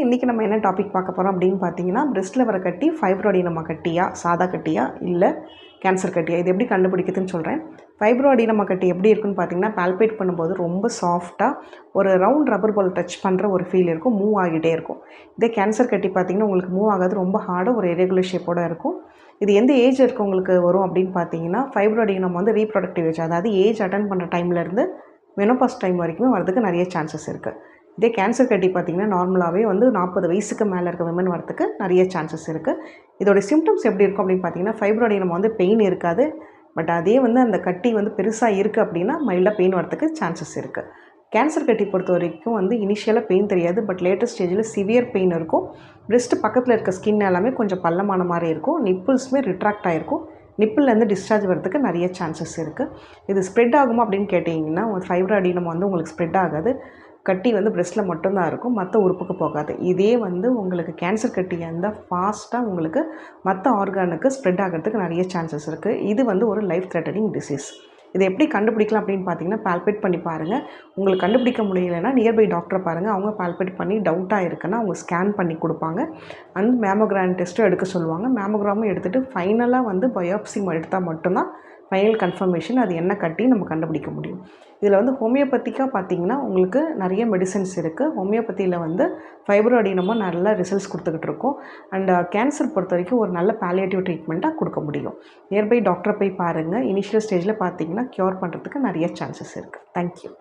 இன்றைக்கி நம்ம என்ன டாபிக் பார்க்க போகிறோம் அப்படின்னு பார்த்தீங்கன்னா, பிரெஸ்ட்டில் வர கட்டி ஃபைப்ரோஅடினோமா கட்டியா, சாதா கட்டியா, இல்லை கேன்சர் கட்டியா, இது எப்படி கண்டுபிடிக்குதுன்னு சொல்கிறேன். ஃபைப்ரோஅடினோமா கட்டி எப்படி இருக்குன்னு பார்த்தீங்கன்னா, பால்பேட் பண்ணும்போது ரொம்ப சாஃப்டாக ஒரு ரவுண்ட் ரப்பர் பால் டச் பண்ணுற ஒரு ஃபீல் இருக்கும், மூவ் ஆகிட்டே இருக்கும். இதே கேன்சர் கட்டி பார்த்தீங்கன்னா உங்களுக்கு மூவ் ஆகாது, ரொம்ப ஹார்டாக ஒரு இரெகுலர் ஷேப்போடு இருக்கும். இது எந்த ஏஜ் இருக்கவங்களுக்கு வரும் அப்படின்னு பார்த்தீங்கன்னா, ஃபைப்ரோஅடினோமா வந்து ரீப்ரொடக்டிவ் ஏஜ், அதாவது ஏஜ் அட்டன் பண்ணுற டைம்லேருந்து மெனோபாஸ் டைம் வரைக்குமே வரதுக்கு நிறைய சான்சஸ் இருக்குது. இதே கேன்சர் கட்டி பார்த்திங்கன்னா நார்மலாகவே வந்து 40 வயசுக்கு மேலே இருக்க விமன் வரத்துக்கு நிறைய சான்சஸ் இருக்குது. இதோட சிம்டம்ஸ் எப்படி இருக்கும் அப்படின்னு பார்த்தீங்கன்னா, ஃபைப்ரோஅடினோமா வந்து பெயின் இருக்காது. பட் அதே வந்து அந்த கட்டி வந்து பெருசாக இருக்குது அப்படின்னா மைல்டாக பெயின் வரத்துக்கு சான்சஸ் இருக்குது. கேன்சர் கட்டி பொறுத்த வரைக்கும் வந்து இனிஷியலாக பெயின் தெரியாது, பட் லேட்டஸ்ட் ஸ்டேஜில் சிவியர் பெயின் இருக்கும். பிரெஸ்ட்டு பக்கத்தில் இருக்க ஸ்கின் எல்லாமே கொஞ்சம் பள்ளமான மாதிரி இருக்கும். நிப்பிள்ஸுமே ரிட்ராக்ட் ஆகிருக்கும். நிப்பிள்லேருந்து டிஸ்சார்ஜ் வரதுக்கு நிறைய சான்சஸ் இருக்குது. இது ஸ்ப்ரெட் ஆகுமா அப்படின்னு கேட்டிங்கன்னா, ஃபைப்ரோஅடினோமா வந்து உங்களுக்கு ஸ்ப்ரெட் ஆகாது. கட்டி வந்து பிரெஸ்ட்டில் மட்டும்தான் இருக்கும், மற்ற உறுப்புக்கு போகாது. இதே வந்து உங்களுக்கு கேன்சர் கட்டியாக இருந்தால் ஃபாஸ்ட்டாக உங்களுக்கு மற்ற ஆர்கானுக்கு ஸ்ப்ரெட் ஆகிறதுக்கு நிறைய சான்சஸ் இருக்குது. இது வந்து ஒரு லைஃப் த்ரெட்டனிங் டிசீஸ். இதை எப்படி கண்டுபிடிக்கலாம் அப்படின்னு பார்த்தீங்கன்னா, பால்பேட் பண்ணி பாருங்கள். உங்களுக்கு கண்டுபிடிக்க முடியலைன்னா நியர்பை டாக்டரை பாருங்கள். அவங்க பால்பேட் பண்ணி டவுட்டாக இருக்குன்னா அவங்க ஸ்கேன் பண்ணி கொடுப்பாங்க. அண்ட் மேமோகிராம் டெஸ்ட்டும் எடுக்க சொல்லுவாங்க. மேமோகிராமும் எடுத்துகிட்டு ஃபைனலாக வந்து பயாப்சி எடுத்தால் மட்டும்தான் ஃபைனல் கன்ஃபர்மேஷன் அது என்ன கட்டி நம்ம கண்டுபிடிக்க முடியும். இதில் வந்து ஹோமியோபதிக்காக பார்த்திங்கன்னா உங்களுக்கு நிறைய மெடிசன்ஸ் இருக்குது. ஹோமியோபதியில் வந்து ஃபைப்ரோஅடினோமா நல்ல ரிசல்ட்ஸ் கொடுத்துக்கிட்டு இருக்கோம். அண்ட் கேன்சர் பொறுத்த வரைக்கும் ஒரு நல்ல பாலியேட்டிவ் ட்ரீட்மெண்ட்டாக கொடுக்க முடியும். நியர்பை டாக்டரை போய் பாருங்கள். இனிஷியல் ஸ்டேஜில் பார்த்திங்கன்னா க்யூர் பண்ணுறதுக்கு நிறைய சான்சஸ் இருக்குது. தேங்க்யூ.